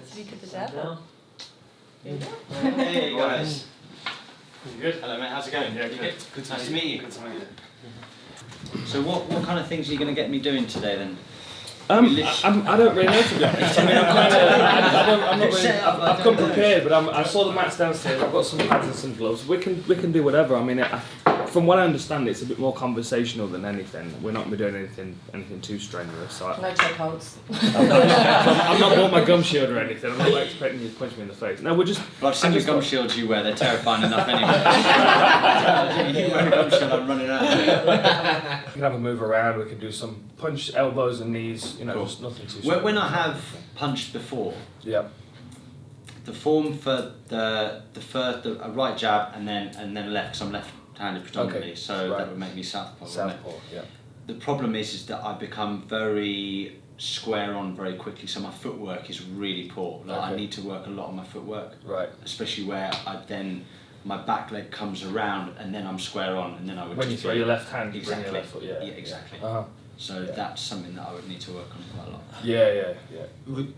Speak of the devil. Hey guys. You good? Hello mate, how's it going? Yeah, good. Good nice to meet you. Good to meet you. So what kind of things are you going to get me doing today then? I don't really know, to be honest. I mean, I'm not really. I've come prepared, but I saw the mats downstairs. I've got some pads and some gloves. We can do whatever. I mean, from what I understand, it's a bit more conversational than anything. We're not going to be doing anything too strenuous. So No chokeholds. I'm not bought my gum shield or anything. I'm not like expecting you to punch me in the face. No, we're just. Well, I've seen the gum shields you wear. They're terrifying enough anyway. You wear a gum shield, I'm running out. We can have a move around. We can do some punch, elbows and knees. You know, Cool. just nothing too strenuous. When I have punched before, Yeah. the form for a right jab and then a left, because I'm left-handed predominantly, Okay, so right. that would make me southpaw. wouldn't it? Southpaw. Yeah. The problem is that I become very square on very quickly, so my footwork is really poor. Like I Okay. need to work a lot on my footwork, Right. especially where my back leg comes around and then I'm square on, and then I would When you just throw be- your left hand, you bring exactly, your left foot. Yeah. exactly. Uh-huh. So Yeah. that's something that I would need to work on quite a lot. Yeah.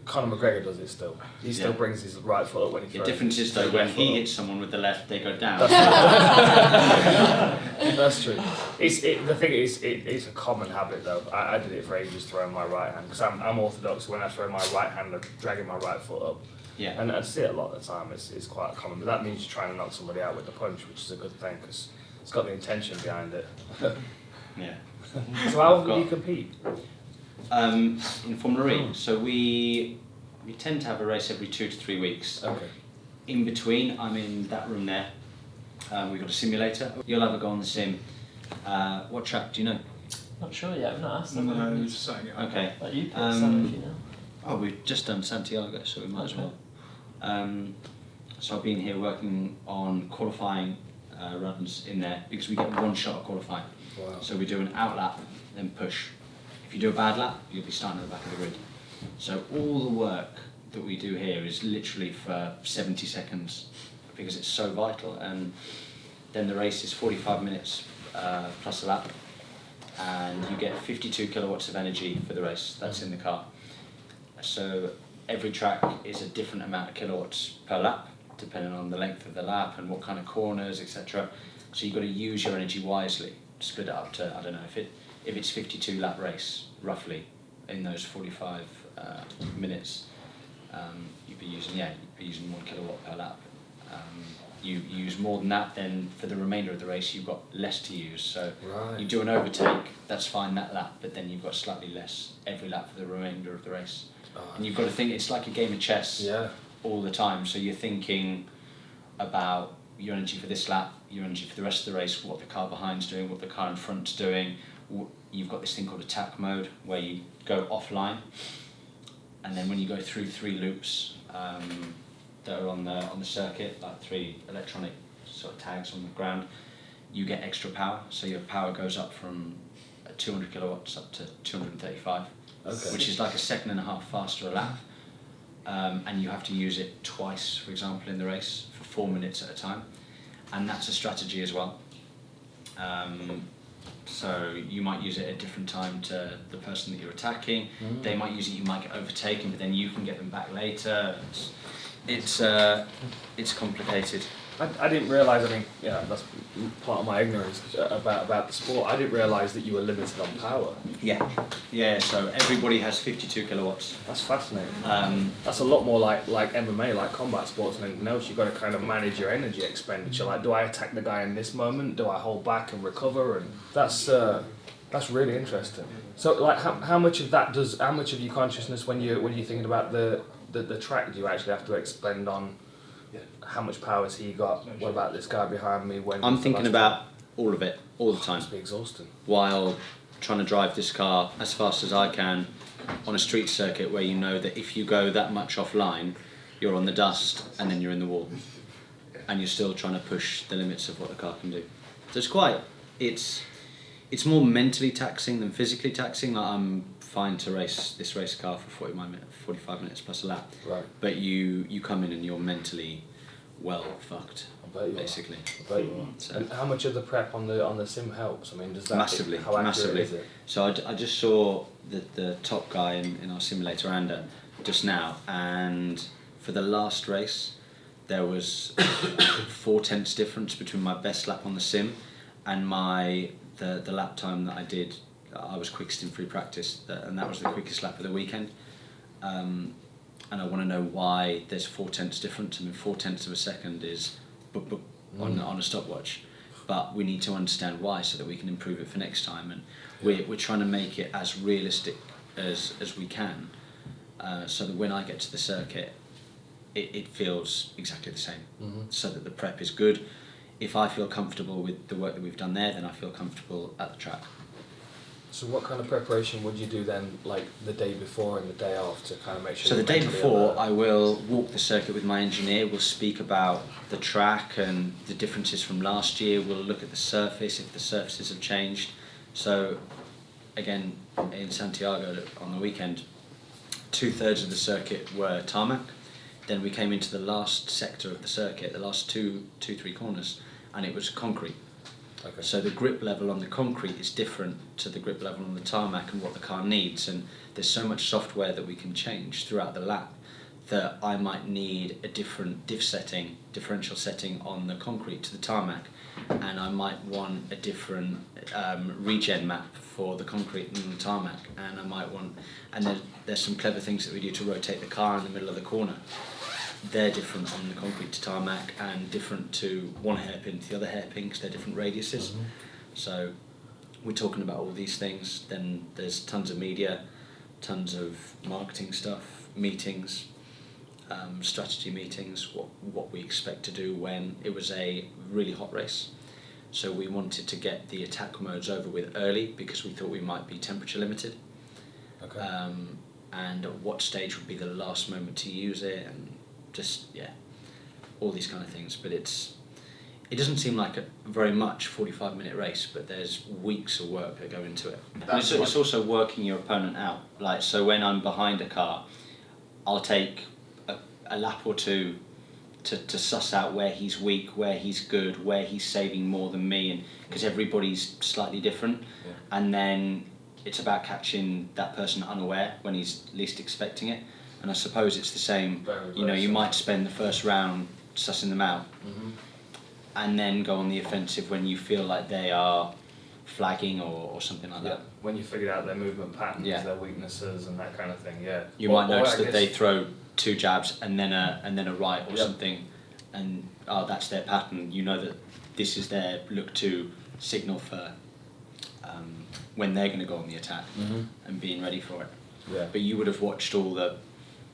Conor McGregor does it still. He still Yeah. brings his right foot up when he The throws. difference is though, when he hits someone with the left, they go down. That's true. The thing is, it's a common habit though. I did it for ages, throwing my right hand, because I'm orthodox. When I throw my right hand, I'm dragging my right foot up. Yeah. And I see it a lot of the time. It's quite common, but that means you're trying to knock somebody out with the punch, which is a good thing because it's got the intention behind it. Yeah. So how often do you compete? In Formula E, so we tend to have a race every 2 to 3 weeks. Okay. In between, I'm in that room there. We've got a simulator. You'll have a go on the sim. What track do you know? Not sure yet, I've not asked them. No, just saying it. Okay. Like you pick some if you know. Oh, we've just done Santiago, so we might as Okay. well. So I've been here working on qualifying runs in there because we get one shot at qualifying. Wow. So we do an out lap, then push. If you do a bad lap, you'll be starting at the back of the grid. So all the work that we do here is literally for 70 seconds because it's so vital. And then the race is 45 minutes plus a lap, and you get 52 kilowatts of energy for the race. That's in the car. So every track is a different amount of kilowatts per lap, depending on the length of the lap and what kind of corners, etc. So you've got to use your energy wisely. Split it up to, I don't know, if it's 52 lap race, roughly, in those 45 minutes, you'd be using 1 kilowatt per lap. You use more than that, then for the remainder of the race you've got less to use. So Right. you do an overtake, that's fine that lap, but then you've got slightly less every lap for the remainder of the race. And you've got to think, it's like a game of chess all the time, so you're thinking about your energy for this lap, your energy for the rest of the race, what the car behind's doing, what the car in front's doing. You've got this thing called attack mode, where you go offline, and then when you go through 3 loops that are on the circuit, like 3 electronic sort of tags on the ground, you get extra power, so your power goes up from 200 kilowatts up to 235. Okay. Which is like a second and a half faster a lap, and you have to use it twice, for example, in the race for 4 minutes at a time, and that's a strategy as well. So you might use it at a different time to the person that you're attacking. They might use it, you might get overtaken, but then you can get them back later. It's complicated. I didn't realise, I mean, yeah, that's part of my ignorance about the sport. I didn't realise that you were limited on power. Yeah, so everybody has 52 kilowatts. That's fascinating. That's a lot more like MMA, like combat sports and anything else. You've got to kind of manage your energy expenditure. Like, do I attack the guy in this moment? Do I hold back and recover? And that's really interesting. So, like, how much of your consciousness when you're thinking about the track do you actually have to expend on? How much power has he got? What about this guy behind me? I'm thinking about all of it, all the time. Must be exhausting. While trying to drive this car as fast as I can on a street circuit where you know that if you go that much offline, you're on the dust and then you're in the wall. And you're still trying to push the limits of what the car can do. So it's more mentally taxing than physically taxing. Like, I'm fine to race this race car for 45 minutes plus a lap. Right. But you come in and you're mentally well fucked, basically. I bet you are. So, And how much of the prep on the sim helps? I mean, does that massively, how accurate massively. is it? So I just saw the top guy in our simulator, Anda, just now, and for the last race, there was 0.4 difference between my best lap on the sim and the lap time that I did. I was quickest in free practice, and that was the quickest lap of the weekend. And I want to know why there's 0.4 difference. I mean, 0.4 of a second is on a stopwatch, but we need to understand why so that we can improve it for next time. And we're trying to make it as realistic as we can, so that when I get to the circuit, it feels exactly the same. So that the prep is good. If I feel comfortable with the work that we've done there, then I feel comfortable at the track. So what kind of preparation would you do then, like the day before and the day of, to kind of make sure? So the day before, I will walk the circuit with my engineer. We'll speak about the track and the differences from last year. We'll look at the surface, if the surfaces have changed. So again, in Santiago on the weekend, 2/3 of the circuit were tarmac. Then we came into the last sector of the circuit, the last three corners, and it was concrete. Okay. So the grip level on the concrete is different to the grip level on the tarmac and what the car needs, and there's so much software that we can change throughout the lap that I might need a different differential setting on the concrete to the tarmac, and I might want a different regen map for the concrete and the tarmac, and I might want, and then there's some clever things that we do to rotate the car in the middle of the corner. They're different on the concrete to tarmac and different to one hairpin to the other hairpin because they're different radiuses. So we're talking about all these things. Then there's tons of media, tons of marketing stuff, meetings, strategy meetings, what we expect to do when it was a really hot race. So we wanted to get the attack modes over with early because we thought we might be temperature limited. Okay. And at what stage would be the last moment to use it, and just all these kind of things. But it doesn't seem like a very much 45-minute race, but there's weeks of work that go into it. And it's also working your opponent out. Like, so when I'm behind a car, I'll take a lap or two to suss out where he's weak, where he's good, where he's saving more than me, and because everybody's slightly different. And then it's about catching that person unaware when he's least expecting it. And I suppose it's the same, you might spend the first round sussing them out, and then go on the offensive when you feel like they are flagging or something like that. When you figured out their movement patterns, their weaknesses and that kind of thing, You might notice that they throw 2 jabs and then a right or something, and that's their pattern. You know that this is their look to signal for when they're going to go on the attack and being ready for it. But you would have watched all the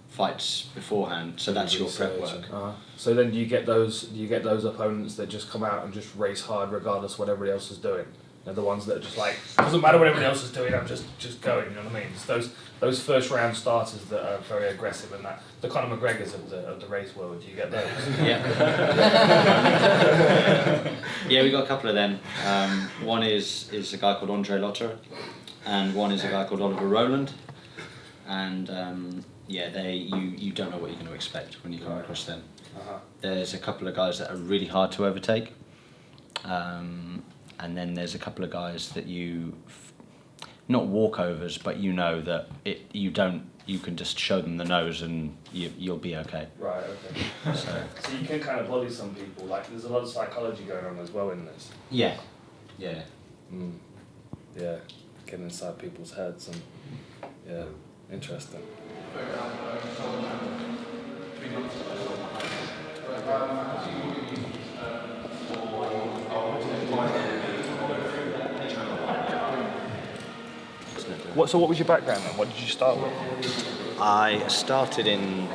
fights beforehand, so that's your prep work. So then do you get those opponents that just come out and just race hard regardless of what everybody else is doing? They're the ones that are just like, doesn't matter what everybody else is doing, I'm just going, you know what I mean? It's those first round starters that are very aggressive, and that the Conor McGregors of the race world. Do you get those? Yeah, we got a couple of them. One is a guy called Andre Lotter, and one is a guy called Oliver Rowland, and you don't know what you're going to expect when you come across them. There's a couple of guys that are really hard to overtake, and then there's a couple of guys that not walkovers, but you know that you can just show them the nose and you'll be okay. Right, okay. So you can kind of bully some people, like there's a lot of psychology going on as well in this. Yeah. Yeah, getting inside people's heads and interesting. So what was your background then? What did you start with? I started in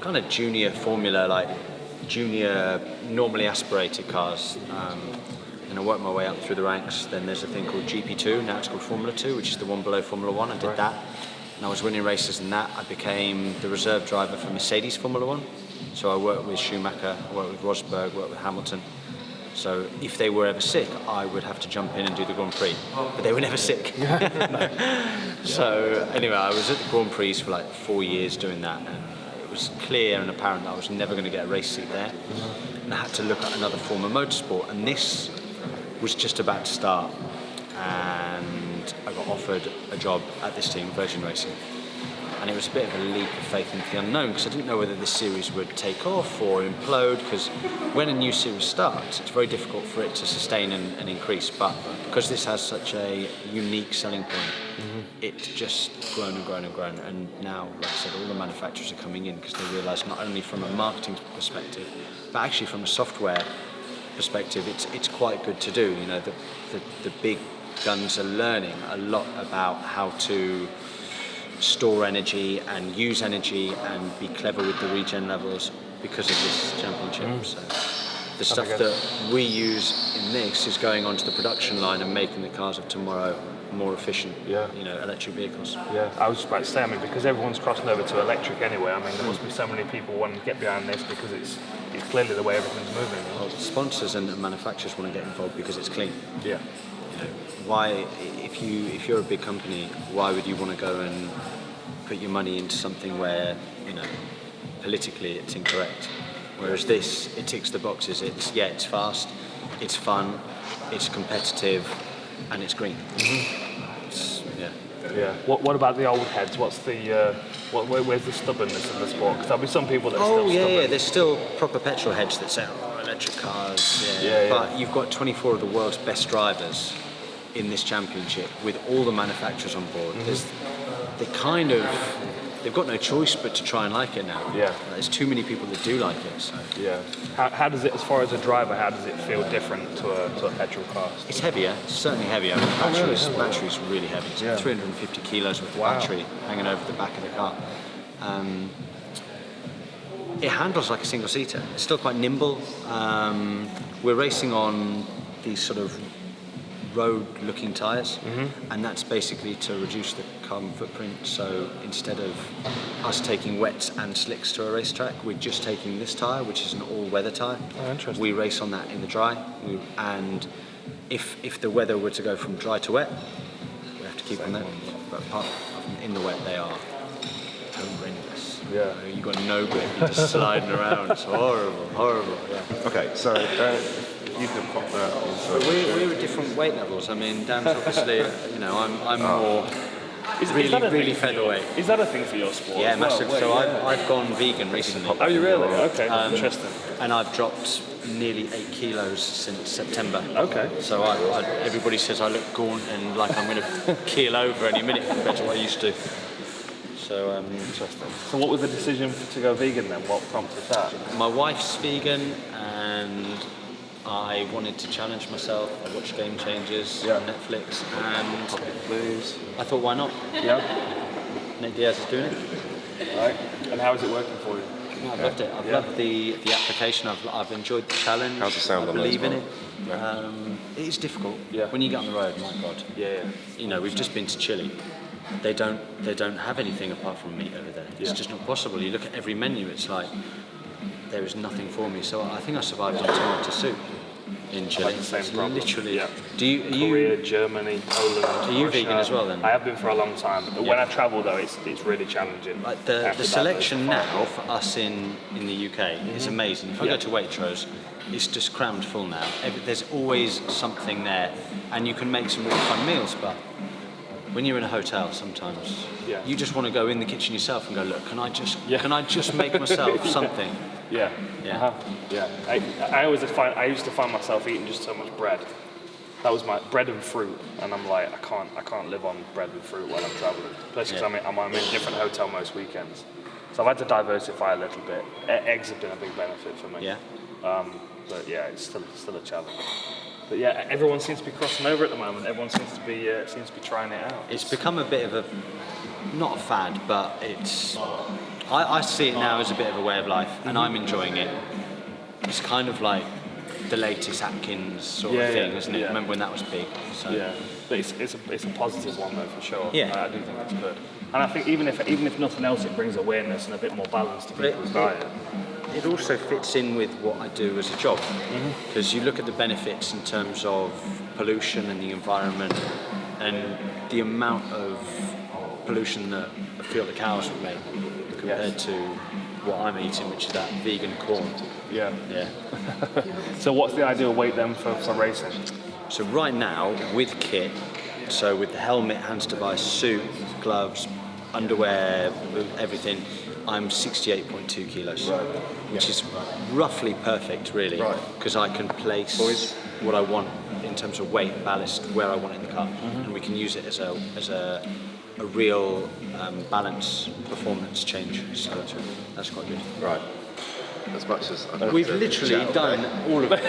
kind of junior formula, like junior normally aspirated cars, and I worked my way up through the ranks. Then there's a thing called GP2, now it's called Formula 2, which is the one below Formula 1. I did that, and I was winning races in that. I became the reserve driver for Mercedes Formula 1, so I worked with Schumacher, I worked with Rosberg, worked with Hamilton. So if they were ever sick, I would have to jump in and do the Grand Prix, but they were never sick. So anyway, I was at the Grand Prix for like 4 years doing that, and it was clear and apparent that I was never going to get a race seat there, and I had to look at another form of motorsport, and this was just about to start, and I got offered a job at this team, Virgin Racing, and it was a bit of a leap of faith into the unknown because I didn't know whether this series would take off or implode, because when a new series starts, it's very difficult for it to sustain and increase, but because this has such a unique selling point, it's just grown and grown and grown, and now, like I said, all the manufacturers are coming in because they realise not only from a marketing perspective, but actually from a software perspective, it's quite good to do. You know, the big guns are learning a lot about how to store energy and use energy and be clever with the regen levels because of this championship. So the stuff that we use in this is going onto the production line and making the cars of tomorrow more efficient. You know, electric vehicles. I was just about to say, I mean, because everyone's crossing over to electric anyway, I mean, there must be so many people wanting to get behind this because it's clearly the way everything's moving. Well, sponsors and manufacturers want to get involved because it's clean. Yeah. You know, why, if you're a big company, why would you want to go and put your money into something where, you know, politically it's incorrect? Whereas this, it ticks the boxes. It's fast, it's fun, it's competitive, and it's green. What about the old heads? What's the where's the stubbornness of the sport? Because there'll be some people that are still stubborn. There's still proper petrol heads that say, electric cars. But you've got 24 of the world's best drivers in this championship with all the manufacturers on board. They've got no choice but to try and like it now. There's too many people that do like it. So. How does it, as far as a driver, how does it feel different to a petrol car? It's heavier. It's certainly heavier. I mean, battery's really heavy. It's 350 kilos with the battery hanging over the back of the car. It handles like a single seater. It's still quite nimble. We're racing on these sort of road-looking tyres, and that's basically to reduce the carbon footprint. So instead of us taking wets and slicks to a racetrack, we're just taking this tyre, which is an all-weather tyre. Interesting. We race on that in the dry, and if the weather were to go from dry to wet, we have to keep on that. But apart from in the wet, they are horrendous. You've got no grip, you're just sliding around. It's horrible. Okay, so you can pop that on. We're at different weight levels. I mean, Dan's obviously, you know, I'm more really featherweight. Is that a thing for your sport? Yeah, massive. So I've gone vegan recently. Oh, you really? Okay, interesting. And I've dropped nearly 8 kilos since September. Okay. So everybody says I look gaunt and like I'm going to keel over any minute compared to what I used to. So interesting. So what was the decision to go vegan then? What prompted that? My wife's vegan, and I wanted to challenge myself. I watched Game Changers on Netflix, and I thought, why not? Nick Diaz is doing it. Right. And how is it working for you? No, I've loved it. I've loved the application. I've enjoyed the challenge. How's the sound I on that believe as in well? it. It is difficult. When you get on the road, my God. You know, we've just been to Chile. They don't have anything apart from meat over there. It's just not possible. You look at every menu, it's like there is nothing for me. So I think I survived on tomato soup in Chile. The same problem. Literally. Are Korea, Germany, Poland. Are you vegan as well then? I have been for a long time. But when I travel though, it's really challenging. Like the selection now for us in the UK is amazing. If I go to Waitrose, it's just crammed full now. There's always something there, and you can make some really fun meals. But when you're in a hotel, sometimes you just want to go in the kitchen yourself and go, look, can I just make myself something? I used to find myself eating just so much bread. That was my bread and fruit, and I'm like, I can't live on bread and fruit while I'm traveling. Especially because I'm in a different hotel most weekends, so I've had to diversify a little bit. Eggs have been a big benefit for me. But it's still a challenge. But everyone seems to be crossing over at the moment. Everyone seems to be trying it out. It's become a bit of a, not a fad, but I see it now as a bit of a way of life, and I'm enjoying it. It's kind of like the latest Atkins sort of thing, isn't it? Remember when that was big? So. But it's a positive one though, for sure. Yeah. I do think it's good. And I think even if nothing else, it brings awareness and a bit more balance to people's diet. It also fits in with what I do as a job, because you look at the benefits in terms of pollution and the environment, and the amount of pollution that a field of cows would make compared to what I'm eating, which is that vegan corn. So what's the ideal weight then for racing? So right now, with kit, so with the helmet, hands device, suit, gloves, underwear, everything, I'm 68.2 kilos, which is roughly perfect, really, because I can place what I want in terms of weight and ballast where I want it in the car, and we can use it as a real balance performance change. So that's quite good. Right. As much as We've literally done all of it.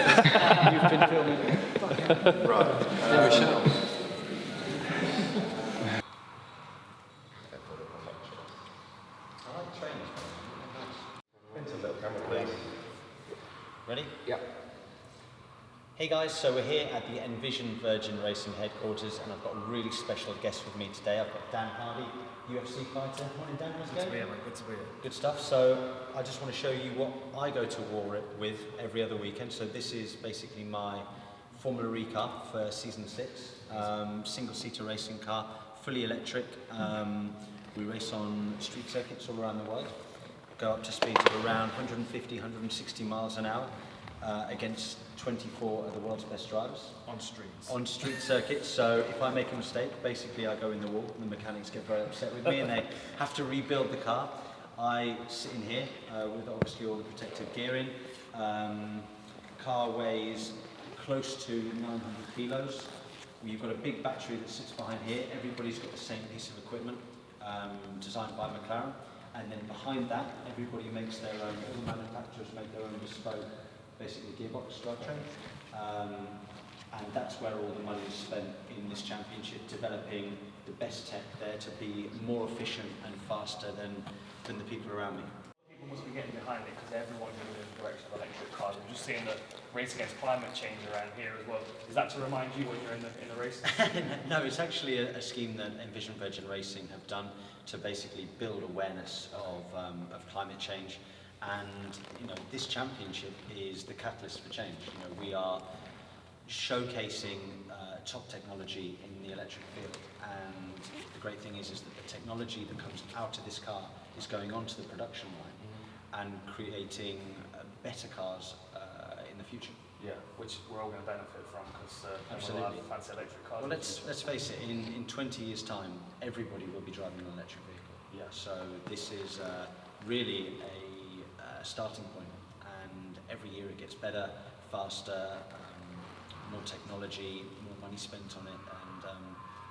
You've been filming. Right. Ready? Yeah. Hey guys, so we're here at the Envision Virgin Racing headquarters, and I've got a really special guest with me today. I've got Dan Hardy, UFC fighter. Morning, Dan. How's it going? Good to be here. Good stuff. So I just want to show you what I go to war with every other weekend. So this is basically my Formula E car for season 6, single-seater racing car, fully electric. We race on street circuits all around the world. Go up to speeds of around 150, 160 miles an hour against 24 of the world's best drivers. On streets. On street circuits, so if I make a mistake, basically I go in the wall, and the mechanics get very upset with me and they have to rebuild the car. I sit in here with obviously all the protective gear in. Car weighs close to 900 kilos. You've got a big battery that sits behind here. Everybody's got the same piece of equipment designed by McLaren. And then behind that, everybody makes their own, all the manufacturers make their own bespoke, basically gearbox drivetrain. And that's where all the money is spent in this championship, developing the best tech there to be more efficient and faster than the people around me. People must be getting behind it because everyone's moving in the direction of electric cars. We're just seeing the race against climate change around here as well. Is that to remind you when you're in the race? No, it's actually a scheme that Envision Virgin Racing have done to basically build awareness of climate change. And this championship is the catalyst for change. We are showcasing top technology in the electric field, and the great thing is that the technology that comes out of this car is going onto the production line and creating better cars in the future. Yeah, which we're all going to benefit from because Absolutely. we'll have fancy electric cars. Well, let's face it. In 20 years' time, everybody will be driving an electric vehicle. Yeah. So this is really a starting point, and every year it gets better, faster, more technology, more money spent on it, and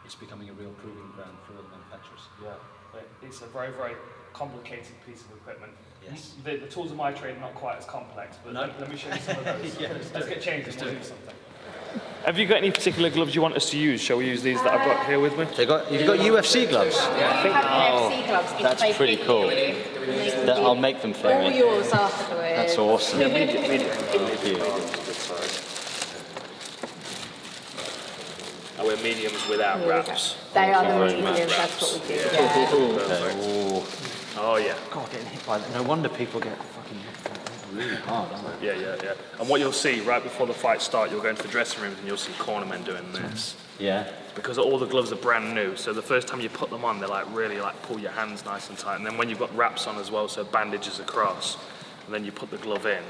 it's becoming a real proving ground for all the manufacturers. Yeah, but it's a very, very complicated piece of equipment. Yes. The tools of my trade are not quite as complex, but No. let me show you some of those. Yeah, let's get changed and we'll do it. something. Have you got any particular gloves you want us to use? Shall we use these that I've got here with me? You've got UFC gloves? Yeah, UFC gloves. If That's they pretty fit cool. you, I'll make them for all me. yours afterwards. That's awesome. Thank you. I wear mediums without Here we go. wraps. They are the very much. mediums, that's what we do. Yeah. Okay. Oh yeah. God, getting hit by that. No wonder people get fucking really hard, aren't they? Yeah. And what you'll see right before the fight start, you'll go into the dressing rooms and you'll see cornermen doing this. Yeah. Because all the gloves are brand new, so the first time you put them on, they really pull your hands nice and tight. And then when you've got wraps on as well, so bandages across, and then you put the glove in,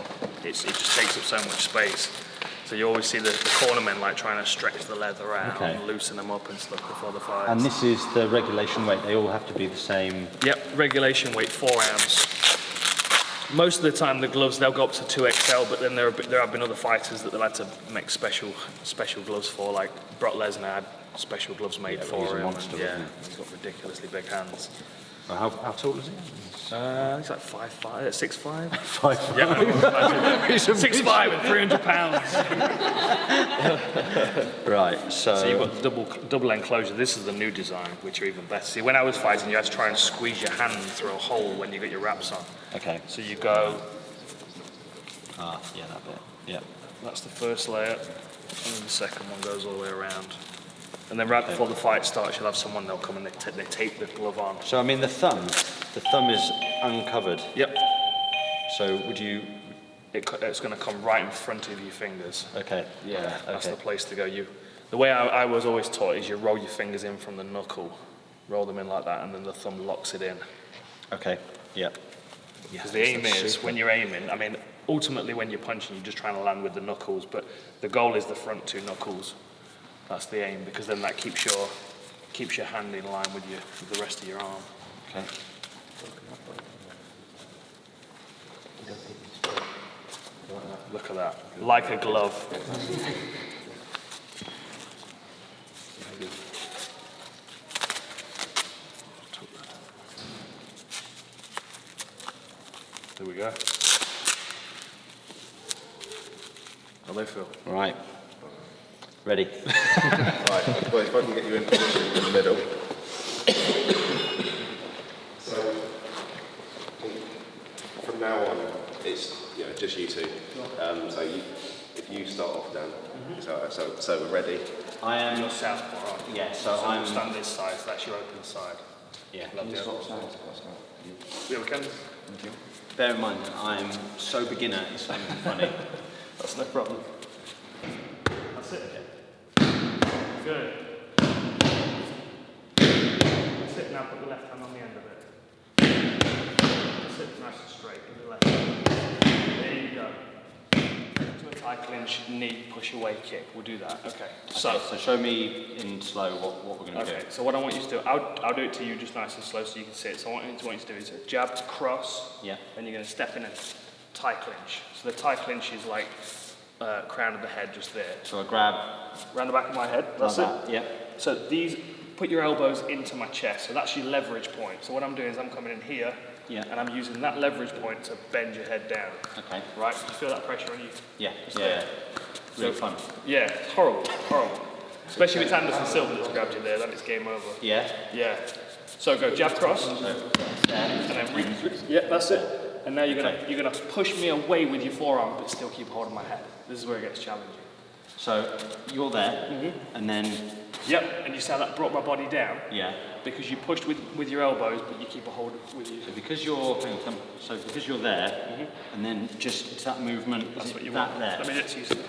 it just takes up so much space. So you always see the cornermen trying to stretch the leather out and loosen them up and stuff before the fight. And this is the regulation weight. They all have to be the same. Yep, regulation weight 4 ounce. Most of the time the gloves they'll go up to 2XL, but then there have been other fighters that they'll have to make special gloves for. Like Brock Lesnar had special gloves made for he's a him. monster, Yeah, isn't he's got ridiculously big hands. How tall is he? He's like 5'5", 6'5". 5'5". Yeah, he's 6'5" and 300 pounds. Right, So you've got double enclosure. This is the new design, which are even better. See, when I was fighting, you had to try and squeeze your hand through a hole when you get your wraps on. Okay. So you go. Yeah, that bit. Yeah. That's the first layer, and then the second one goes all the way around. And then right before the fight starts, you'll have someone, they'll come and they tape the glove on. So I mean, the thumb is uncovered. Yep. So would you? It's going to come right in front of your fingers. Okay. Yeah, that's okay. the place to go. The way I was always taught is you roll your fingers in from the knuckle, roll them in like that, and then the thumb locks it in. Okay. Yeah. Because the aim is, when you're aiming, I mean, ultimately when you're punching, you're just trying to land with the knuckles, but the goal is the front 2 knuckles. That's the aim, because then that keeps your hand in line with the rest of your arm. Okay. Look at that. Like a glove. There we go. How they feel? Right. Ready. Right, well, if I can get you in position in the middle. So, from now on, it's just you two. So if you start off then, so we're ready. I am. You're southpaw, aren't you? Yeah, so So I'm. we'll stand this side, so that's your open side. Yeah. Love you. Yeah, we can. Thank you. Bear in mind, I'm so beginner, it's not even funny. That's no problem. That's it. Good. That's it, now put the left hand on the end of it. That's it, nice and straight, with the left hand. There you go. To a tight clinch, knee, push away, kick. We'll do that. Okay. So show me in slow what we're going to do. Okay, so what I want you to do, I'll do it to you just nice and slow so you can see it. So what I want you to do is a jab, cross, Yeah. then you're going to step in and tie clinch. So the tie clinch is like crown of the head just there. So I grab. Round the back of my head, that's it. Like that. Yeah. So these, put your elbows into my chest, so that's your leverage point. So what I'm doing is I'm coming in here, Yeah. and I'm using that leverage point to bend your head down. Okay. Right, you feel that pressure on you? Yeah. It's Yeah. there. Really So- fun. Yeah, it's horrible, horrible. Especially if it's Anderson Silva that's grabbed you there, then it's game over. Yeah. Yeah. So go jab cross, So there. and then yeah, that's it. And now you're gonna push me away with your forearm, but still keep hold of my head. This is where it gets challenging. So you're there, and then Yep. And you see how that brought my body down yeah. because you pushed with your elbows, but you keep a hold with you. So because you're because you're there, and then just it's that movement. That's is what it you that want. there. Let me just use it.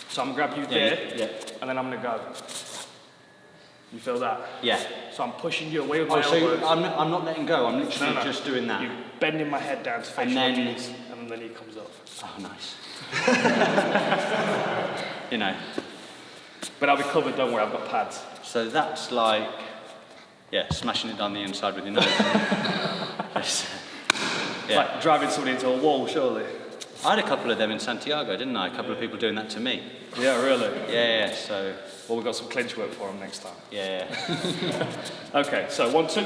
So I'm gonna grab you Yeah, there, yeah. and then I'm gonna go. You feel that? Yeah. So I'm pushing you away with my Oh, so elbows. I'm not letting go. I'm literally No. just doing that. You're bending my head down to face And your then- knees, and then the knee comes up. Oh, nice. You know. But I'll be covered, don't worry, I've got pads. So that's like, yeah, smashing it down the inside with your nose. Just, It's yeah. like driving somebody into a wall, surely. I had a couple of them in Santiago, didn't I? A couple of people doing that to me. Yeah, really? Yeah. So Well, we've got some clinch work for them next time. yeah. Okay, so 1, 2.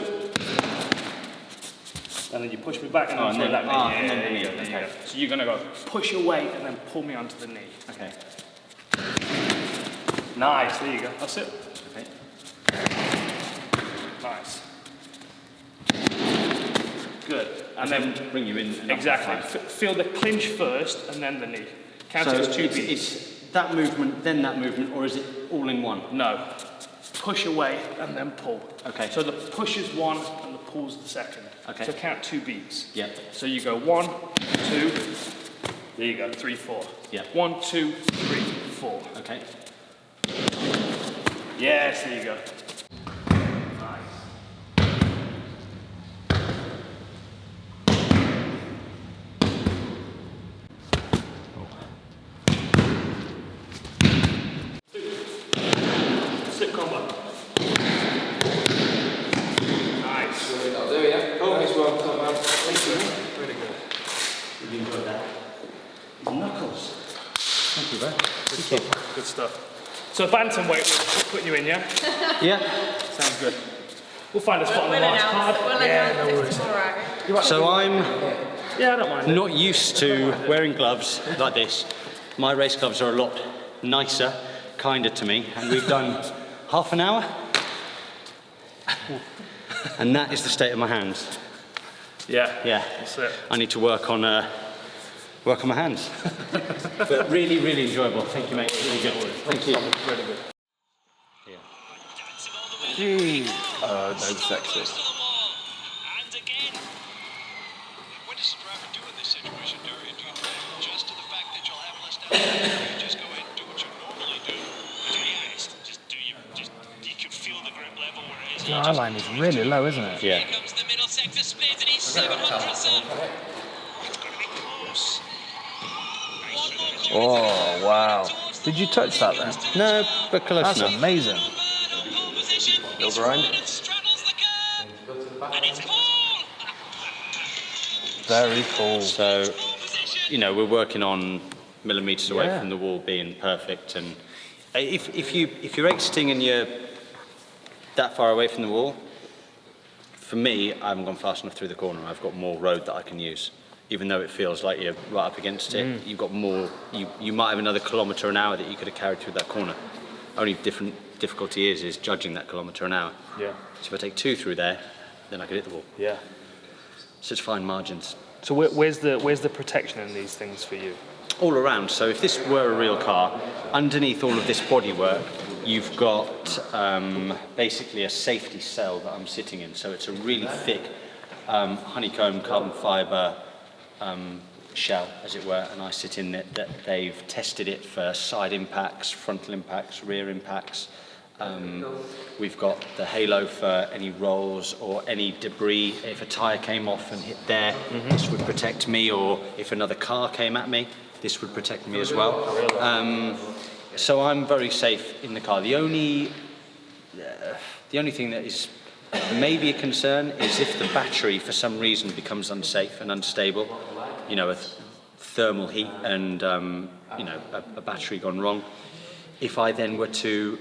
And then you push me back and Oh, then and throw then- that knee. ah, Yeah, and then there the you go, knee, there you okay. go. So you're gonna go push away and then pull me onto the knee. Okay. Nice, there you go. That's it. Okay. Nice. Good. And Then then, bring you in. and exactly. up. Feel the clinch first and then the knee. Count So it as 2 it's, beats. it's that movement, then that movement, or is it all in one? No. Push away and then pull. Okay. So the push is 1 and the pull's the second. Okay. So count 2 beats. Yeah. So you go 1, 2, there you go, 3, 4. Yeah. 1, 2, 3, 4. Okay. Yes, there you go. Sit combo. Nice. There we go. Oh, nice one. Top man. Really good. Really enjoyed that. Knuckles. Thank you, man. Good stuff. Good stuff. So bantamweight, we're putting you in, yeah? Yeah. Sounds good. We'll find a spot on the We'll last card. announce it Yeah, no worries. tomorrow. So I'm Yeah, I don't mind. not used to wearing gloves like this. My race gloves are a lot nicer, kinder to me, and we've done half an hour. And that is the state of my hands. Yeah. Yeah. That's it. I need to work on my hands. But really, really enjoyable. Thank you, mate. Really good. Thank you. Really good. No, sexy. And again. What does the driver do in this situation, Darian? Do you adjust to the fact that you'll have less downtime, or you just go ahead and do what you normally do? You can feel the grip level where it is. The eye line is really low, isn't it? Yeah. Here comes the middle sector split, and he's 700s up. It's going to be close. Oh, wow. Did you touch that then? No, but close That's enough. amazing. Little grind. Straddles the curb. Very cool. So, you know, we're working on millimetres away Yeah. from the wall being perfect. And if you're exiting and you're that far away from the wall, for me, I haven't gone fast enough through the corner. I've got more road that I can use. Even though it feels like you're right up against it, you've got more. You might have another kilometre an hour that you could have carried through that corner. Only difficulty is judging that kilometre an hour. Yeah. So if I take 2 through there, then I could hit the wall. Yeah. Such fine margins. So where's the protection in these things for you? All around. So if this were a real car, underneath all of this bodywork, you've got basically a safety cell that I'm sitting in. So it's a really thick honeycomb carbon fibre shell, as it were, and I sit in it. That they've tested it for side impacts, frontal impacts, rear impacts. We've got the halo for any rolls or any debris. If a tyre came off and hit there, this would protect me, or if another car came at me, this would protect me as well. So I'm very safe in the car. The only thing that is maybe a concern is if the battery for some reason becomes unsafe and unstable, you know, a thermal heat and you know, a battery gone wrong. If I then were to,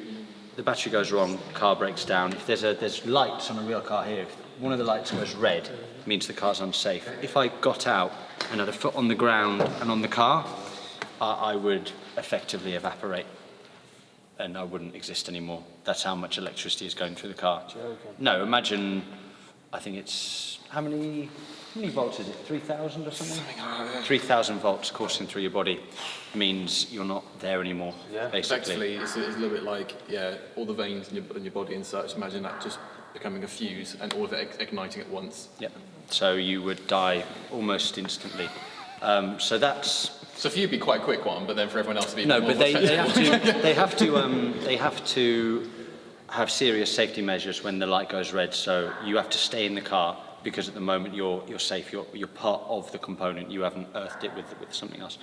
the battery goes wrong, car breaks down. If there's lights on a real car here, if one of the lights goes red, it means the car's unsafe. If I got out and had a foot on the ground and on the car, I would effectively evaporate and I wouldn't exist anymore. That's how much electricity is going through the car. No, imagine, I think it's, how many volts is it? 3,000 or something? 3,000 volts coursing through your body means you're not there anymore, basically. Effectively, it's a little bit like, all the veins in your body and such. Imagine that just becoming a fuse and all of it igniting at once. Yeah. So you would die almost instantly. So that's. So for you, it'd be quite a quick one, but then for everyone else, it'd be No, more but they have effective. to have serious safety measures when the light goes red. So you have to stay in the car because at the moment you're safe. You're part of the component. You haven't earthed it with something else.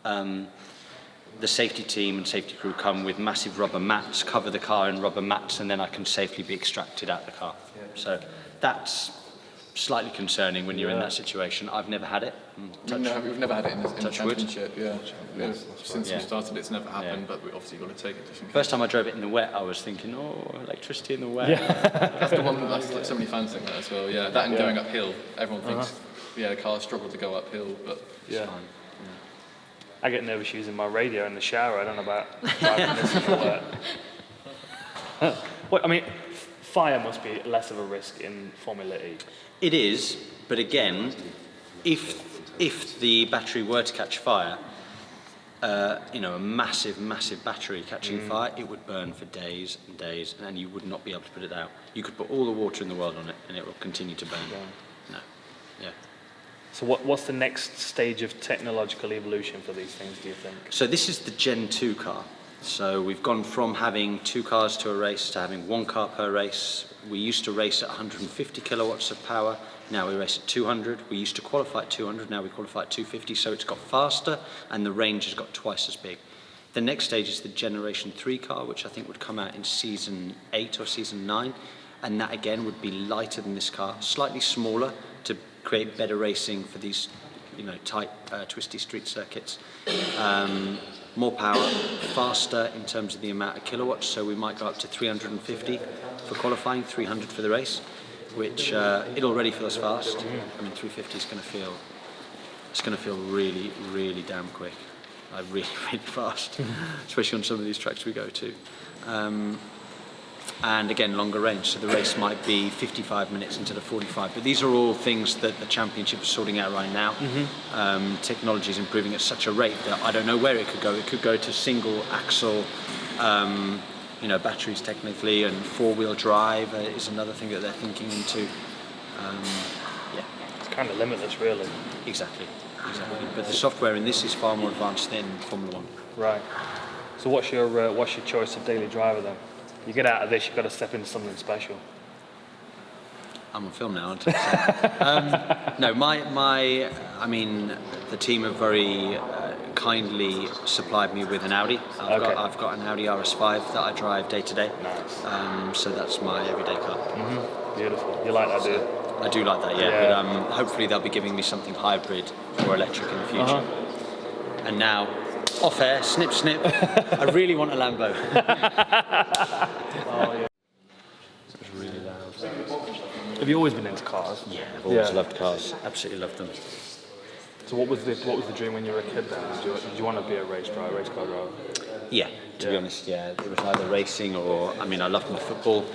The safety team and safety crew come with massive rubber mats, cover the car in rubber mats, and then I can safely be extracted out the car. So that's slightly concerning when you're in that situation. I've never had it. No, we've never had it in the Touch wood. championship. Since we started, it's never happened, but we obviously got to take it. Just in case. First time I drove it in the wet, I was thinking, oh, electricity in the wet. That's the one. That's like, so many fans think that as well. Yeah, that and going uphill. Everyone thinks, the cars struggle to go uphill, but Yeah. I get nervous using my radio in the shower. I don't know about driving this and all that. What, I mean, fire must be less of a risk in Formula E. It is, but again, if the battery were to catch fire, you know, a massive battery catching fire, it would burn for days and days, and you would not be able to put it out. You could put all the water in the world on it, and it will continue to burn. No, yeah. So what's the next stage of technological evolution for these things, do you think? So this is the Gen 2 car. So we've gone from having 2 cars to a race to having 1 car per race. We used to race at 150 kilowatts of power. Now we race at 200. We used to qualify at 200. Now we qualify at 250. So it's got faster and the range has got twice as big. The next stage is the Generation 3 car, which I think would come out in Season 8 or Season 9. And that again would be lighter than this car, slightly smaller to create better racing for these, you know, tight, twisty street circuits. More power, faster in terms of the amount of kilowatts, so we might go up to 350 for qualifying, 300 for the race, which it already feels fast. I mean, 350 is going to feel really, really damn quick, like really, really fast, especially on some of these tracks we go to. And again, longer range, so the race might be 55 minutes instead of 45. But these are all things that the championship is sorting out right now. Technology is improving at such a rate that I don't know where it could go. It could go to single axle, you know, batteries technically, and 4-wheel drive is another thing that they're thinking into. It's kind of limitless, really. Exactly. But the software in this is far more advanced than Formula 1. Right. So what's your choice of daily driver then? You get out of this, you've got to step into something special. I'm on film now, aren't I? No, I mean, the team have very kindly supplied me with an Audi. I've got an Audi RS5 that I drive day to day. Nice. So that's my everyday car. Beautiful. You like that, do you? I do like that. Yeah. But hopefully they'll be giving me something hybrid or electric in the future. And now, off air, snip, snip. I really want a Lambo. It's really loud. Have you always been into cars? Yeah, I've always loved cars. Absolutely loved them. So what was the dream when you were a kid then? Did you want to be a race car driver? Yeah, to be honest, yeah. It was either racing or, I mean, I loved my football.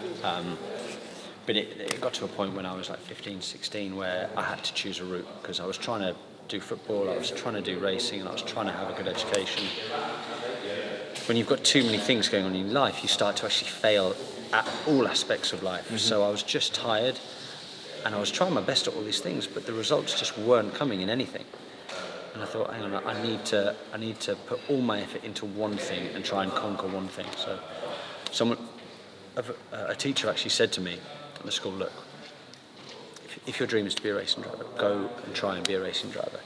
But it got to a point when I was like 15, 16 where I had to choose a route because I was trying to do football, I was trying to do racing, and I was trying to have a good education. When you've got too many things going on in your life, you start to actually fail at all aspects of life. So I was just tired, and I was trying my best at all these things, but the results just weren't coming in anything. And I thought, hang on, I need to put all my effort into one thing and try and conquer one thing. So a teacher actually said to me at the school, look, if your dream is to be a racing driver, go and try and be a racing driver.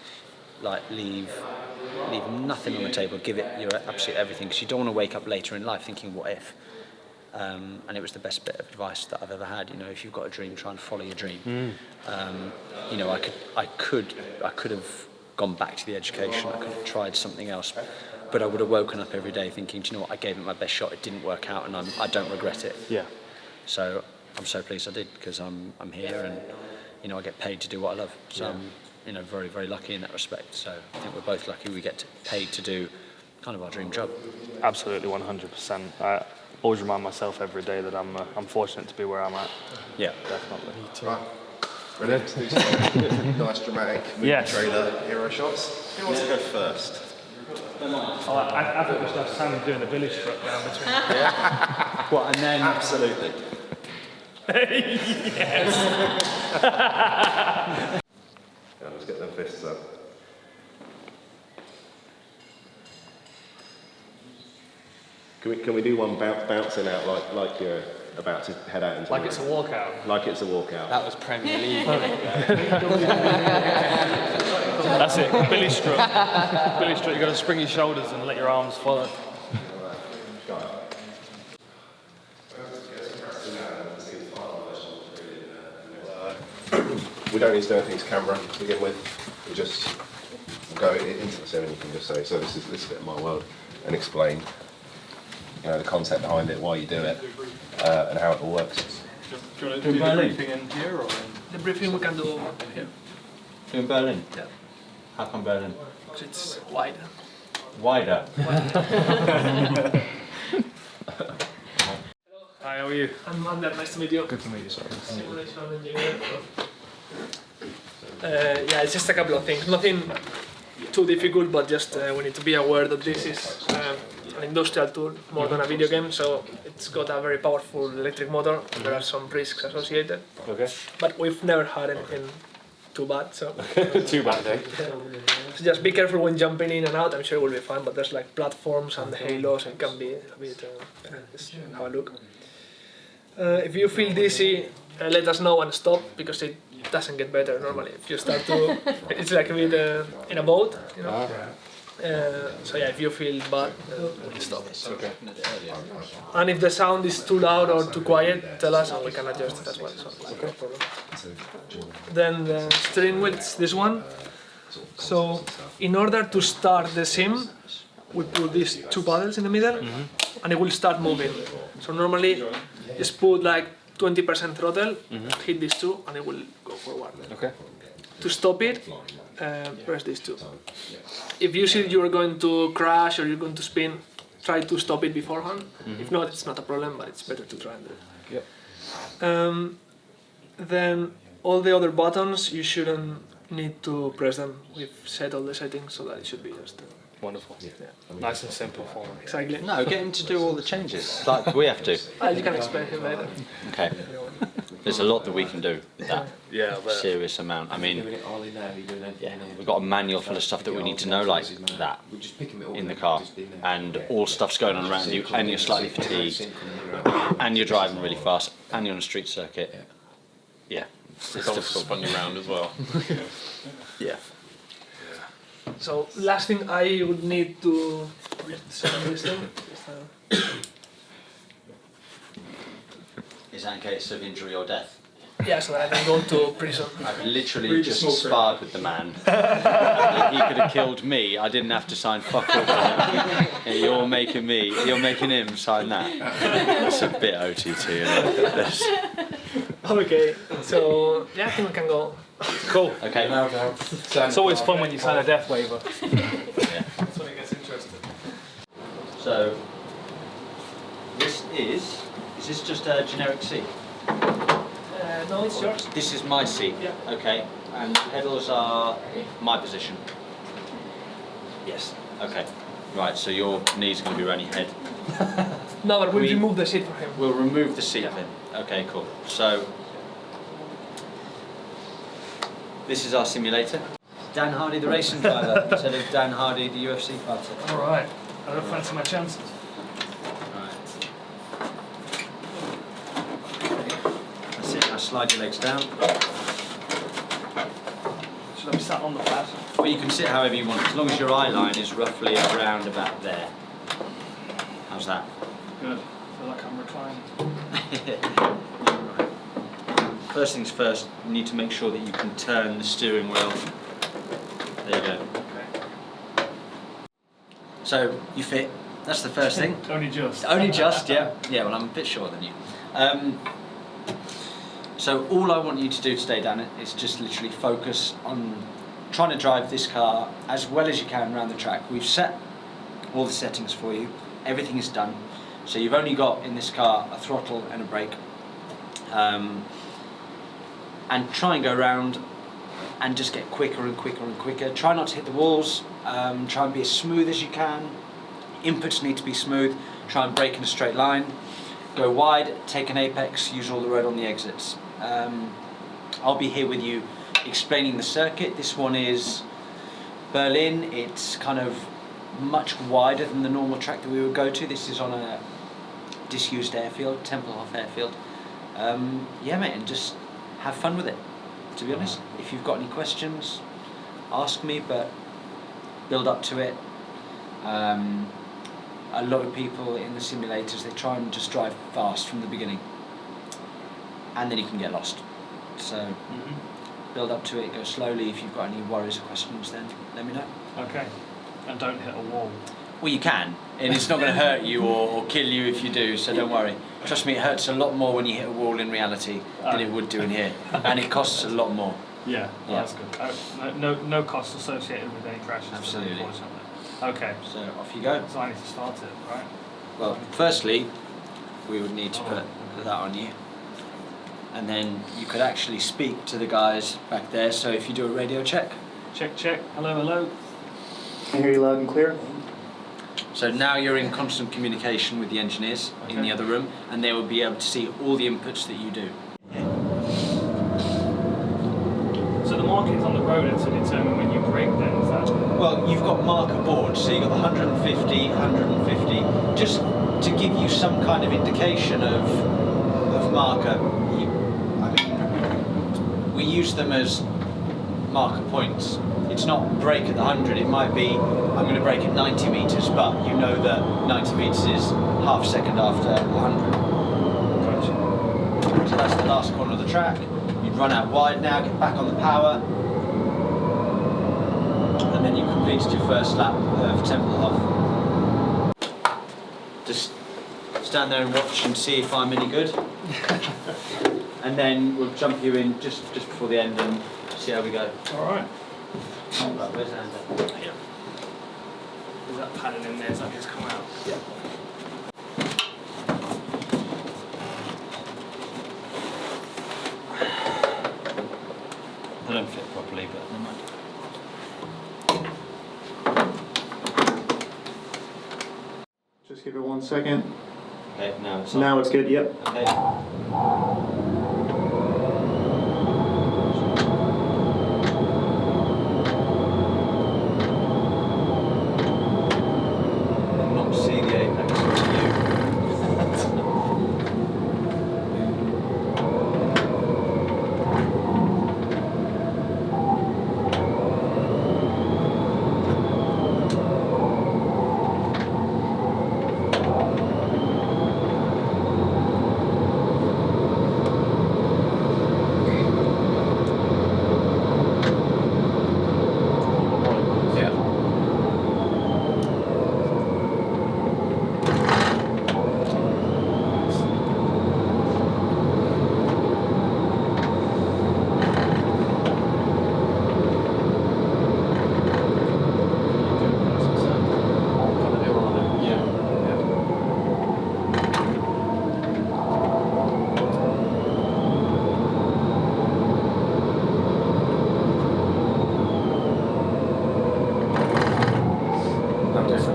Like, leave nothing on the table, give it your absolute everything, because you don't want to wake up later in life thinking, what if? And it was the best bit of advice that I've ever had. You know, if you've got a dream, try and follow your dream. You know, I could have gone back to the education. I could have tried something else, but I would have woken up every day thinking, do you know what? I gave it my best shot. It didn't work out, and I don't regret it. Yeah. So I'm so pleased I did, because I'm here, and you know, I get paid to do what I love. So I'm, you know, very, very lucky in that respect. So I think we're both lucky we get paid to do kind of our dream job. Absolutely, 100%. I always remind myself every day that I'm fortunate to be where I'm at. Yeah, definitely. Me too. Right. Brilliant. Nice dramatic movie trailer, hero shots. Who wants to go first? Oh, I think we should have Sam doing the village trip now between. What, and then Absolutely. Yes. Let's get them fists up. Can we do one bouncing out like you're about to head out into Like the it's a room? walkout. Like it's a walkout. That was Premier League. That's it. Billy strut. Billy strut. You got to spring your shoulders and let your arms follow. We don't need to do anything to camera to begin with. We just go into the sim and you can just say, so this is a bit of my world, and explain, you know, the concept behind it, why you do it, and how it all works. Do you want to do the briefing in here or in? The briefing we can do here. in Berlin? Yeah. How come Berlin? Because it's wide. Wider. Hi, how are you? I'm Ander, nice to meet you. Good to meet you, sorry. Simulation engineer. Yeah, it's just a couple of things. Nothing too difficult, but just we need to be aware that this is an industrial tool more than a video game, so it's got a very powerful electric motor, and there are some risks associated. Okay. But we've never had anything too bad, so. Too bad, eh? So just be careful when jumping in and out. I'm sure it will be fine, but there's like platforms and the halos. It can be a bit. Just have a look. If you feel dizzy, let us know and stop, because it doesn't get better normally. If you start to, it's like a bit in a boat, you know. So yeah, if you feel bad, stop. Okay. And if the sound is too loud or too quiet, tell us and we can adjust it as well. So no problem. Then the steering wheel, it's this one. So in order to start the sim, we put these two paddles in the middle, and it will start moving. So normally, just put like 20% throttle, hit these two, and it will go forward. Okay. To stop it, press these two. If you see you're going to crash or you're going to spin, try to stop it beforehand. If not, it's not a problem, but it's better to try and do it. Yep. Then all the other buttons, you shouldn't need to press them. We've set all the settings so that it should be just... Wonderful. yeah. Nice and simple for me. Exactly. No, get him to do all the changes, like we have to. You can explain him later. Okay. There's a lot that we can do with that. Yeah, but Serious amount. I mean, yeah, we've got a manual full of stuff that we need to know, like that, in the car, and all stuff's going on around you, and you're slightly fatigued, and you're driving really fast, and you're on a street circuit. Yeah, it's difficult. Spun you around as well. Yeah. So last thing I would need to set this thing. Is that in case of injury or death? Yeah, so that I can go to prison. I've literally just sparred with the man. He could have killed me. I didn't have to sign fuck all for him. And you're making him sign that. It's a bit OTT, isn't it? Okay, so yeah, I think we can go. Cool. Okay. It's always fun when you sign a death waiver. That's when it gets interesting. So, this is this just a generic seat? No, it's yours. This is my seat? Yeah. Okay, and pedals are my position? Yes. Okay, right, so your knees are going to be around your head. No, but we'll remove the seat for him. We'll remove the seat for him. Okay, cool. So, this is our simulator. Dan Hardy, the racing driver, instead of Dan Hardy, the UFC fighter. Alright, I don't fancy my chances. Right. That's it, now slide your legs down. Should I be sat on the pad? Well, you can sit however you want, as long as your eye line is roughly around about there. How's that? Good. I feel like I'm reclining. First things first, you need to make sure that you can turn the steering wheel. There you go. Okay. So, you fit. That's the first thing. Only just. Only just, yeah. Yeah, well, I'm a bit shorter than you. So all I want you to do today, Dan, is just literally focus on trying to drive this car as well as you can around the track. We've set all the settings for you. Everything is done. So you've only got in this car a throttle and a brake. And try and go around and just get quicker and quicker and quicker. Try not to hit the walls. Try and be as smooth as you can. Inputs need to be smooth. Try and brake in a straight line. Go wide, take an apex, use all the road on the exits. I'll be here with you explaining the circuit. This one is Berlin. It's kind of much wider than the normal track that we would go to. This is on a disused airfield, Tempelhof airfield. Yeah, mate, and just have fun with it, to be honest. If you've got any questions, ask me, but build up to it. A lot of people in the simulators, they try and just drive fast from the beginning, and then you can get lost. So build up to it, go slowly. If you've got any worries or questions, then let me know. Okay. And don't hit a wall. Well, you can, and it's not going to hurt you or kill you if you do, so don't worry. Trust me, it hurts a lot more when you hit a wall in reality than it would do in here, and it costs a lot more. Yeah, Yeah. that's good. No costs associated with any crashes. Absolutely. Unfortunately. Okay. So off you go. So I need to start it, right? Well, firstly, we would need to put that on you, and then you could actually speak to the guys back there. So if you do a radio check. Check, check. Hello, hello. I hear you loud and clear. So now you're in constant communication with the engineers in the other room, and they will be able to see all the inputs that you do. So the markings on the road are to determine when you brake then, is that? Well, you've got marker boards, so you've got the 150, 150, just to give you some kind of indication of marker. We use them as marker points. It's not brake at the 100, it might be, I'm going to brake at 90 metres, but you know that 90 metres is half a second after 100. Gotcha. So that's the last corner of the track. You'd run out wide now, get back on the power, and then you've completed your first lap of Tempelhof. Just stand there and watch and see if I'm any good. And then we'll jump you in just before the end and see how we go. Alright. Right, where's Andy? Here. Is that padding in there so I can just come out? Yeah. They don't fit properly, but never mind. Just give it 1 second. Okay, now it's on. Now it's good, yep. Okay. Not see the apex of you.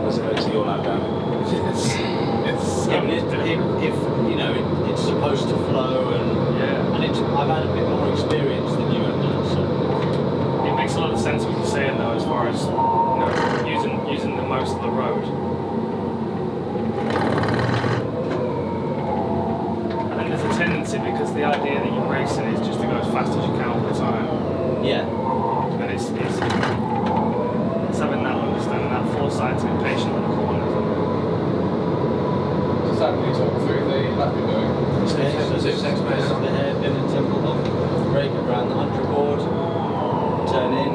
as opposed to your lap down. It's Yeah, but if you know, it's supposed to flow, and I've had a bit more experience than you have now, so it makes a lot of sense what you're saying though, as far as using the most of the road. I think there's a tendency, because the idea that you're racing is just to go as fast as you can all the time. yeah. And it's having that understanding, that foresight to be patient on the corners. Does that really talk through the lap you're doing? The hairpin and temple lock, brake around the 100 board, turn in,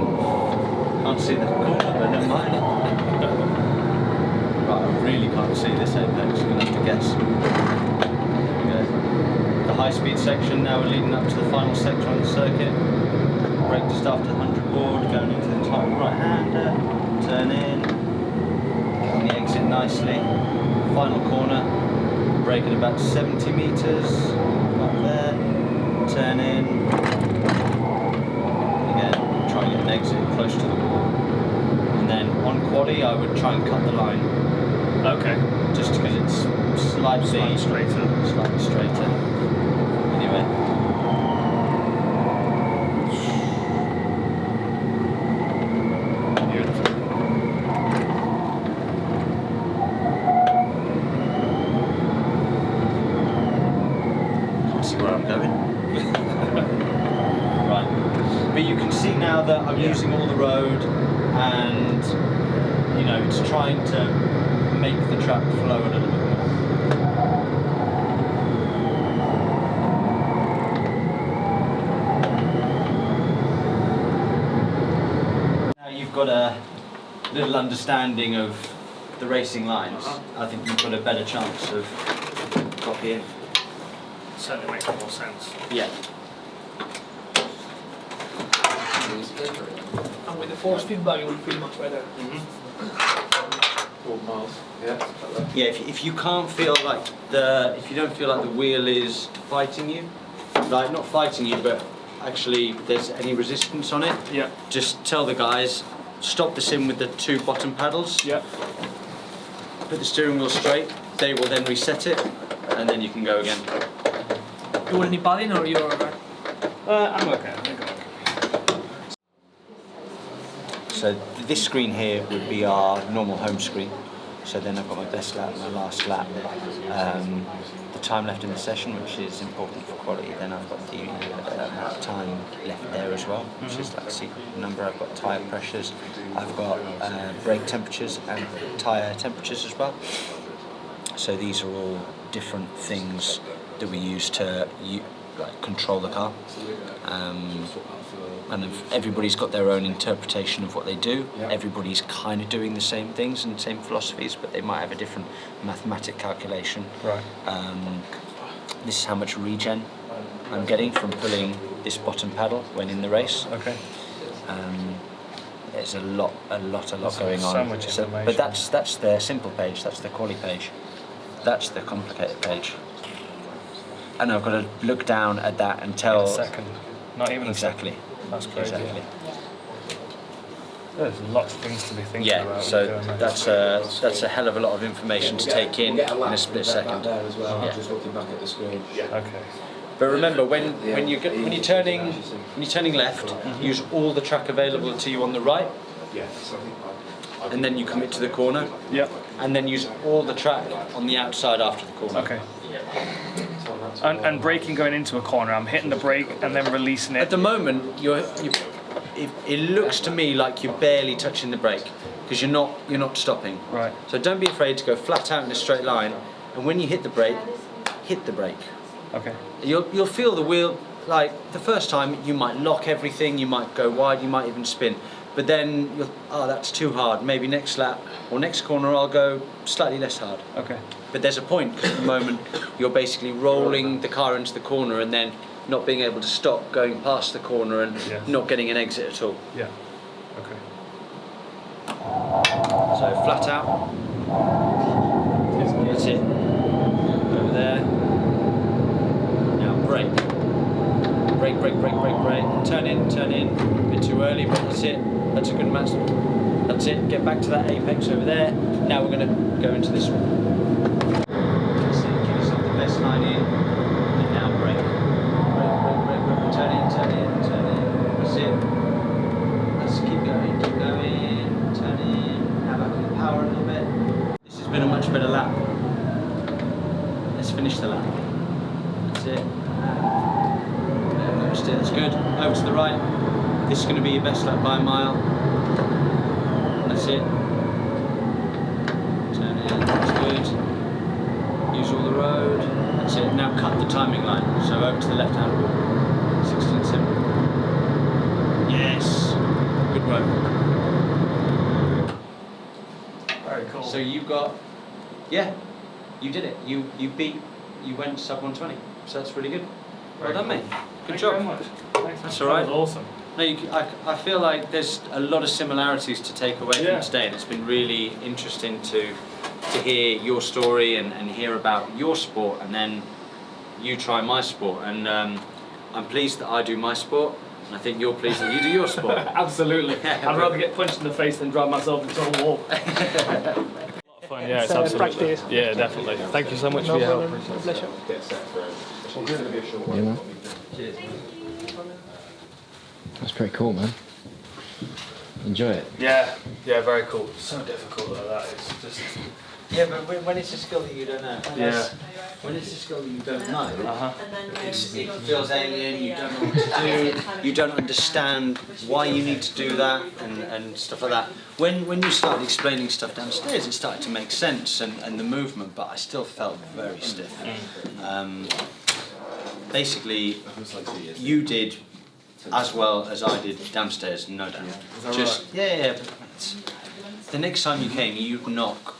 can't see the corner, but never mind. Right, I really can't see this apex, you're going to have to guess. There we go. The high speed section, now we're leading up to the final sector on the circuit. Brake just after the 100 board, going into the tight right hander, turn in, getting the exit nicely. Final corner, brake at about 70 metres, right there, turn in, again, try and get an exit close to the wall. And then on quali, I would try and cut the line. Okay. Just because it's slightly straighter. Anyway. Beautiful. Can't see where I'm going. Right. But you can see now that I'm using all the road, and you know, it's trying to make the track flow a little bit more. Now you've got a little understanding of the racing lines. I think you've got a better chance of copying. Certainly makes more sense. Yeah. And with the force feedback, you will feel much better. 4 miles. Yeah. Yeah, if you can't feel like if you don't feel like the wheel is fighting you, like not fighting you, but actually there's any resistance on it, Yeah. just tell the guys, stop the sim with the 2 bottom paddles, Yeah. put the steering wheel straight, they will then reset it, and then you can go again. You will need padding or you're okay? I'm okay. I think I'm okay. So this screen here would be our normal home screen. So then I've got my best lap, my last lap, the time left in the session, which is important for quality. Then I've got the amount of time left there as well, which is like a secret number. I've got tyre pressures, I've got brake temperatures and tyre temperatures as well. So these are all different things that we use to control the car. And everybody's got their own interpretation of what they do. Yeah. Everybody's kind of doing the same things and the same philosophies, but they might have a different mathematic calculation. Right. This is how much regen I'm getting from pulling this bottom paddle when in the race. Okay. There's a lot going so on. much information. But that's the simple page. That's the quali page. That's the complicated page. And I've got to look down at that and tell. In a second. Not even Exactly. a second. That's crazy. Exactly. There's lots of things to be thinking Yeah, about. so when doing that's a hell of a lot of information to take in a split second. Yeah. Just looking back at the screen. Okay. But remember, when you're turning left, use all the track available to you on the right, and then you commit to the corner, Yeah. and then use all the track on the outside after the corner. Okay. And braking going into a corner, I'm hitting the brake and then releasing At it. the moment, it looks to me like you're barely touching the brake because you're not stopping. Right. So don't be afraid to go flat out in a straight line, and when you hit the brake, hit the brake. Okay. You'll feel the wheel, like the first time you might lock everything, you might go wide, you might even spin, but then that's too hard. Maybe next lap or next corner I'll go slightly less hard. Okay. But there's a point, because at the moment you're basically rolling the car into the corner and then not being able to stop going past the corner and Yes. not getting an exit at all. Yeah. Okay. So flat out. That's it. Over there. Now brake. Brake. Turn in. A bit too early, but that's it. That's a good match. That's it. Get back to that apex over there. Now we're going to go into this one. That's it. Give yourself the best line in. And now break. Break. Turn in. That's it. Let's keep going. Turn in. Now back on the power a little bit. This has been a much better lap. Let's finish the lap. That's it. That's good. Over to the right. This is going to be your best lap by a mile. That's it. Turn in. That's good. Use all the road. That's it. Now cut the timing line. So over to the left hand wall. 16.7. Yes. Good work. Very cool. So you got, yeah, you did it. You went sub 120. So that's really good. Well done, mate. Good job. Very much. Thanks. That's all right. That was awesome. No, I feel like there's a lot of similarities to take away from today, and it's been really interesting to hear your story and hear about your sport, and then you try my sport. And I'm pleased that I do my sport, and I think you're pleased that you do your sport. Absolutely. I'd rather get punched in the face than drive myself into a wall. Fun. Yeah, it's absolutely. Practice. Yeah, definitely. Thank you so much for your help. Pleasure. Yeah, man. That's pretty cool, man. Enjoy it. Yeah, very cool. So difficult like that. It's just. Yeah, but when it's a skill that you don't know. When it's a skill that you don't know, it feels alien, you don't know what to do, you don't understand why you need to do that and stuff like that. When you started explaining stuff downstairs, it started to make sense and the movement, but I still felt very stiff. Basically, you did as well as I did downstairs, no doubt. Just right? Yeah. But the next time you came, you'd knock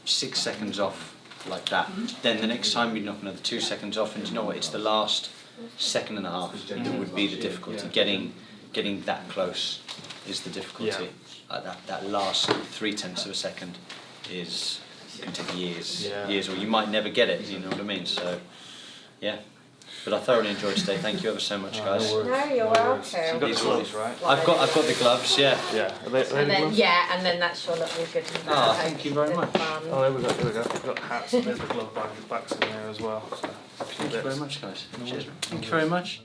6 seconds off like that. Then the next time you'd knock another 2 seconds off, and you know what? It's the last second and a half that would be the difficulty. Getting that close is the difficulty. That last 0.3 of a second can take years, or you might never get it. You know what I mean? So, yeah. But I thoroughly enjoyed today. Thank you ever so much, guys. No, you're welcome. You've got the gloves, right? I've got the gloves. Yeah. Yeah. Are they And then, gloves? and then that's your little good. Oh, thank you very much. Oh, there we go. We've got hats and there's the glove backs in there as well. So Thank you very much, guys. Cheers. Thank you very much.